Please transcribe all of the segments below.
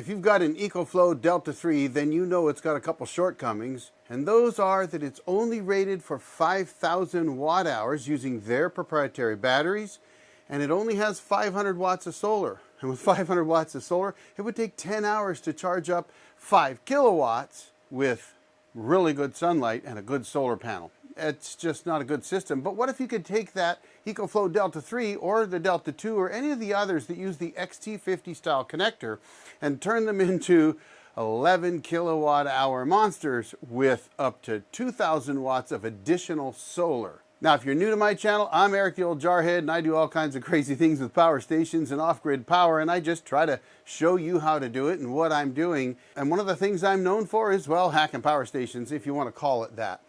If you've got an EcoFlow Delta 3, then you know it's got a couple shortcomings, and those are that it's only rated for 5,000 watt hours using their proprietary batteries, and it only has 500 watts of solar. And with 500 watts of solar, it would take 10 hours to charge up 5 kilowatts with really good sunlight and a good solar panel. It's just not a good system. But what if you could take that EcoFlow Delta 3 or the Delta 2 or any of the others that use the XT50 style connector and turn them into 11 kilowatt hour monsters with up to 2,000 watts of additional solar. Now, if you're new to my channel, I'm Eric the Old Jarhead, and I do all kinds of crazy things with power stations and off-grid power, and I just try to show you how to do it and what I'm doing. And one of the things I'm known for is, well, hacking power stations, if you want to call it that.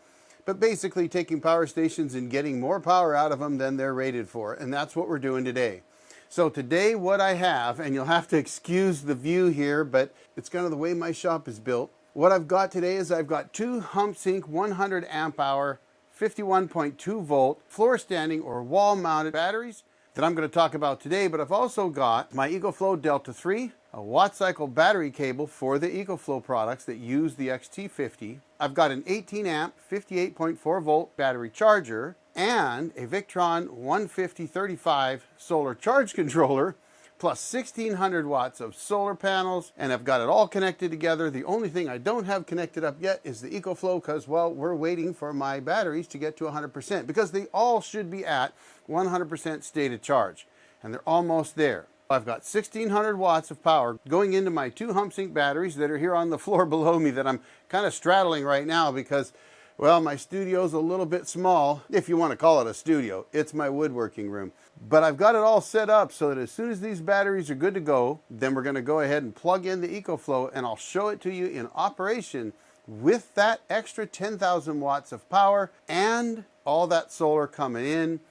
But basically taking power stations and getting more power out of them than they're rated for, and that's what we're doing today. So today what I have, and you'll have to excuse the view here, but it's kind of the way my shop is built. What I've got today is I've got two Humsienk 100 amp hour 51.2 volt floor standing or wall mounted batteries that I'm going to talk about today, but I've also got my EcoFlow Delta 3, a watt cycle battery cable for the EcoFlow products that use the XT50. I've got an 18 amp 58.4 volt battery charger and a Victron 150/35 solar charge controller plus 1,600 watts of solar panels, and I've got it all connected together. The only thing I don't have connected up yet is the EcoFlow because, well, we're waiting for my batteries to get to 100% because they all should be at 100% state of charge, and they're almost there. I've got 1,600 watts of power going into my two Humsienk batteries that are here on the floor below me that I'm kind of straddling right now because, well, my studio's a little bit small, if you want to call it a studio. It's my woodworking room. But I've got it all set up so that as soon as these batteries are good to go, then we're going to go ahead and plug in the EcoFlow, and I'll show it to you in operation with that extra 10,000 watts of power and all that solar coming in.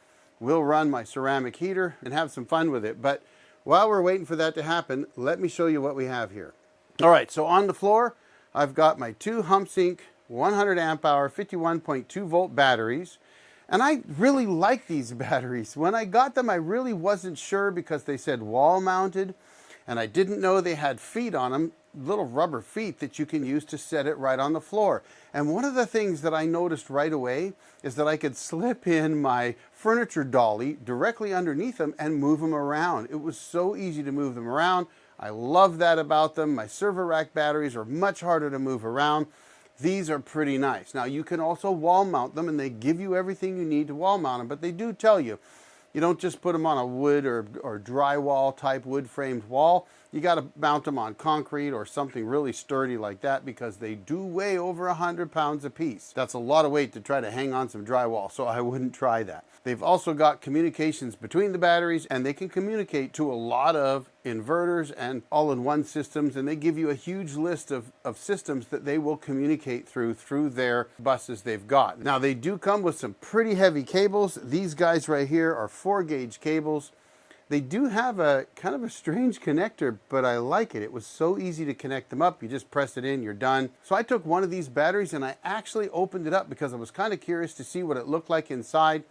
We'll run my ceramic heater and have some fun with it. But while we're waiting for that to happen, let me show you what we have here. All right, so on the floor, I've got my two Humsienk 100 amp hour 51.2 volt batteries. And I really like these batteries. When I got them, I really wasn't sure because they said wall mounted, and I didn't know they had feet on them, little rubber feet that you can use to set it right on the floor. And one of the things that I noticed right away is that I could slip in my furniture dolly directly underneath them and move them around. It was so easy to move them around. I love that about them. My server rack batteries are much harder to move around. These are pretty nice. Now, you can also wall mount them, and they give you everything you need to wall mount them, but they do tell you, you don't just put them on a wood or drywall type wood framed wall. You got to mount them on concrete or something really sturdy like that because they do weigh over 100 pounds a piece. That's a lot of weight to try to hang on some drywall, so I wouldn't try that. They've also got communications between the batteries, and they can communicate to a lot of inverters and all-in-one systems, and they give you a huge list of systems that they will communicate through their buses they've got. Now, they do come with some pretty heavy cables. These guys right here are 4-gauge cables. They do have a kind of a strange connector, but I like it. It was so easy to connect them up. You just press it in, you're done. So I took one of these batteries and I actually opened it up because I was kind of curious to see what it looked like inside.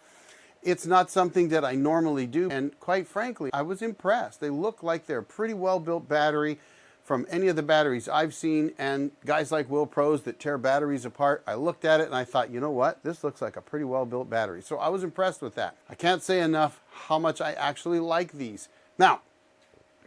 It's not something that I normally do, and quite frankly, I was impressed. They look like they're a pretty well-built battery from any of the batteries I've seen, and guys like Will Pros that tear batteries apart, I looked at it and I thought, you know what? This looks like a pretty well-built battery. So I was impressed with that. I can't say enough how much I actually like these. Now,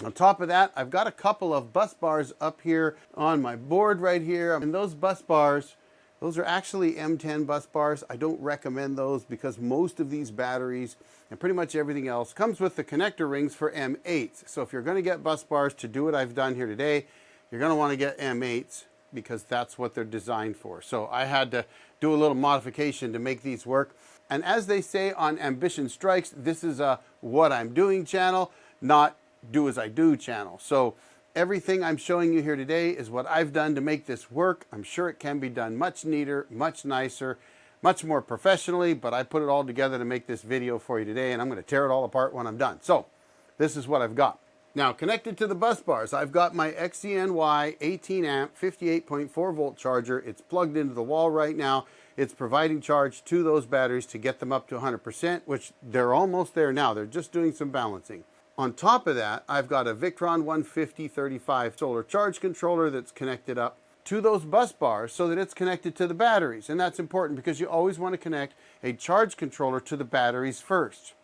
on top of that, I've got a couple of bus bars up here on my board right here, and those bus bars, those are actually M10 bus bars. I don't recommend those because most of these batteries and pretty much everything else comes with the connector rings for M8s. So if you're going to get bus bars to do what I've done here today, you're going to want to get M8s because that's what they're designed for. So I had to do a little modification to make these work. And as they say on Ambition Strikes, this is a what I'm doing channel, not do as I do channel. So everything I'm showing you here today is what I've done to make this work. I'm sure it can be done much neater, much nicer, much more professionally, but I put it all together to make this video for you today, and I'm going to tear it all apart when I'm done. So this is what I've got. Now, connected to the bus bars, I've got my XENY 18 amp 58.4 volt charger. It's plugged into the wall right now. It's providing charge to those batteries to get them up to 100%, which they're almost there now. They're just doing some balancing. On top of that, I've got a Victron 150/35 solar charge controller that's connected up to those bus bars so that it's connected to the batteries. And that's important because you always want to connect a charge controller to the batteries first.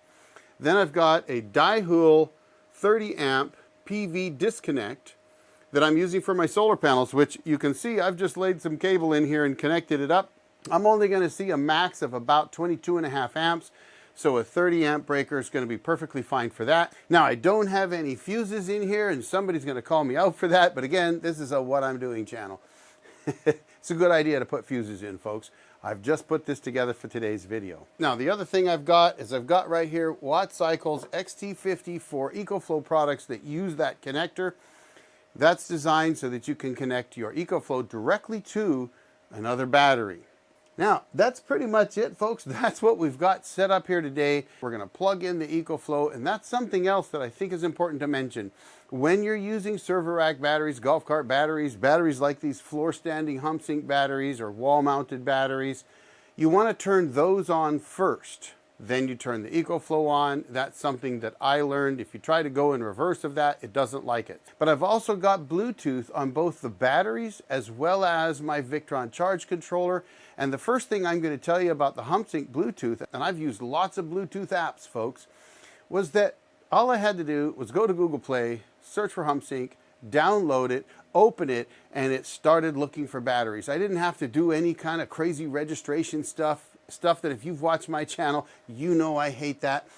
Then I've got a Daihuel 30 amp PV disconnect that I'm using for my solar panels, which you can see I've just laid some cable in here and connected it up. I'm only going to see a max of about 22.5 amps. So a 30 amp breaker is going to be perfectly fine for that. Now, I don't have any fuses in here, and somebody's going to call me out for that. But again, this is a what I'm doing channel. It's a good idea to put fuses in, folks. I've just put this together for today's video. Now, the other thing I've got is I've got right here Watt Cycles XT50 for EcoFlow products that use that connector. That's designed so that you can connect your EcoFlow directly to another battery. Now, that's pretty much it, folks. That's what we've got set up here today. We're going to plug in the EcoFlow, and that's something else that I think is important to mention. When you're using server rack batteries, golf cart batteries, batteries like these floor-standing Humsienk batteries or wall-mounted batteries, you want to turn those on first. Then you turn the EcoFlow on. That's something that I learned. If you try to go in reverse of that, it doesn't like it. But I've also got Bluetooth on both the batteries as well as my Victron charge controller. And the first thing I'm going to tell you about the Humsienk Bluetooth, and I've used lots of Bluetooth apps, folks, was that all I had to do was go to Google Play, search for Humsienk, download it, open it, and it started looking for batteries. I didn't have to do any kind of crazy registration stuff that if you've watched my channel, you know I hate that.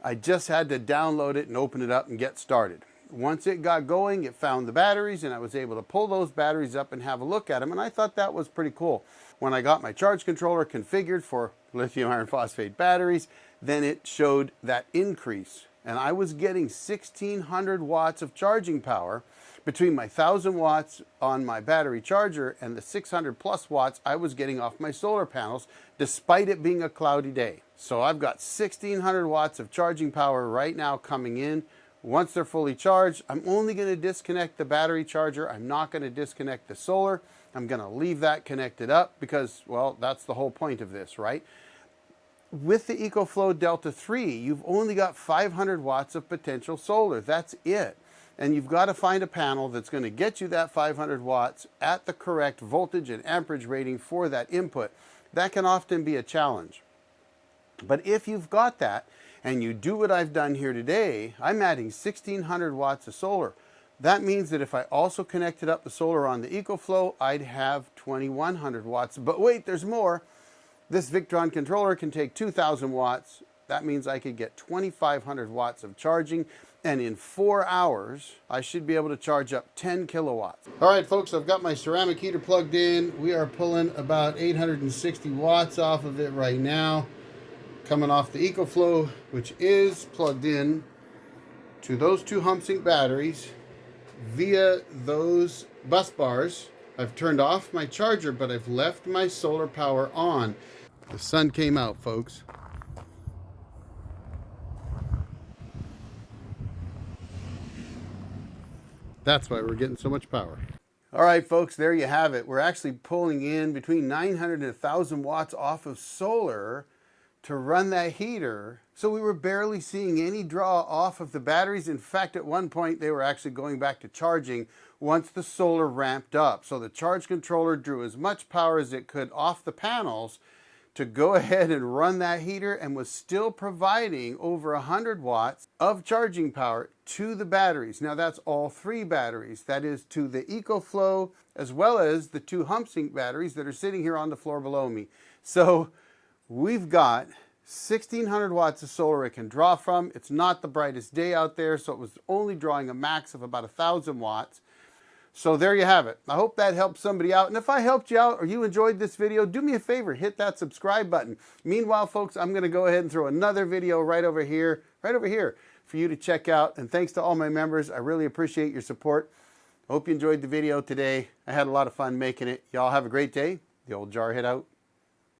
I just had to download it and open it up and get started. Once it got going, it found the batteries, and I was able to pull those batteries up and have a look at them, and I thought that was pretty cool. When I got my charge controller configured for lithium iron phosphate batteries, then it showed that increase, and I was getting 1,600 watts of charging power between my 1,000 watts on my battery charger and the 600 plus watts I was getting off my solar panels, despite it being a cloudy day. So I've got 1,600 watts of charging power right now coming in. Once they're fully charged, I'm only going to disconnect the battery charger. I'm not going to disconnect the solar. I'm going to leave that connected up because, well, that's the whole point of this, right? With the EcoFlow Delta 3, you've only got 500 watts of potential solar. That's it. And you've got to find a panel that's going to get you that 500 watts at the correct voltage and amperage rating for that input. That can often be a challenge. But if you've got that and you do what I've done here today, I'm adding 1,600 watts of solar. That means that if I also connected up the solar on the EcoFlow, I'd have 2,100 watts. But wait, there's more. This Victron controller can take 2,000 watts. That means I could get 2,500 watts of charging. And in 4 hours, I should be able to charge up 10 kilowatts. All right, folks, I've got my ceramic heater plugged in. We are pulling about 860 watts off of it right now, coming off the EcoFlow, which is plugged in to those two Humsienk batteries via those bus bars. I've turned off my charger, but I've left my solar power on. The sun came out, folks. That's why we're getting so much power. All right, folks, there you have it. We're actually pulling in between 900 and 1,000 watts off of solar to run that heater. So we were barely seeing any draw off of the batteries. In fact, at one point, they were actually going back to charging once the solar ramped up. So the charge controller drew as much power as it could off the panels to go ahead and run that heater, and was still providing over 100 watts of charging power to the batteries. Now that's all three batteries. That is to the EcoFlow as well as the two Humsienk batteries that are sitting here on the floor below me. So we've got 1,600 watts of solar it can draw from. It's not the brightest day out there, so it was only drawing a max of about 1,000 watts. So there you have it. I hope that helped somebody out. And if I helped you out or you enjoyed this video, do me a favor, hit that subscribe button. Meanwhile, folks, I'm going to go ahead and throw another video right over here for you to check out. And thanks to all my members. I really appreciate your support. I hope you enjoyed the video today. I had a lot of fun making it. Y'all have a great day. The old Jarhead out.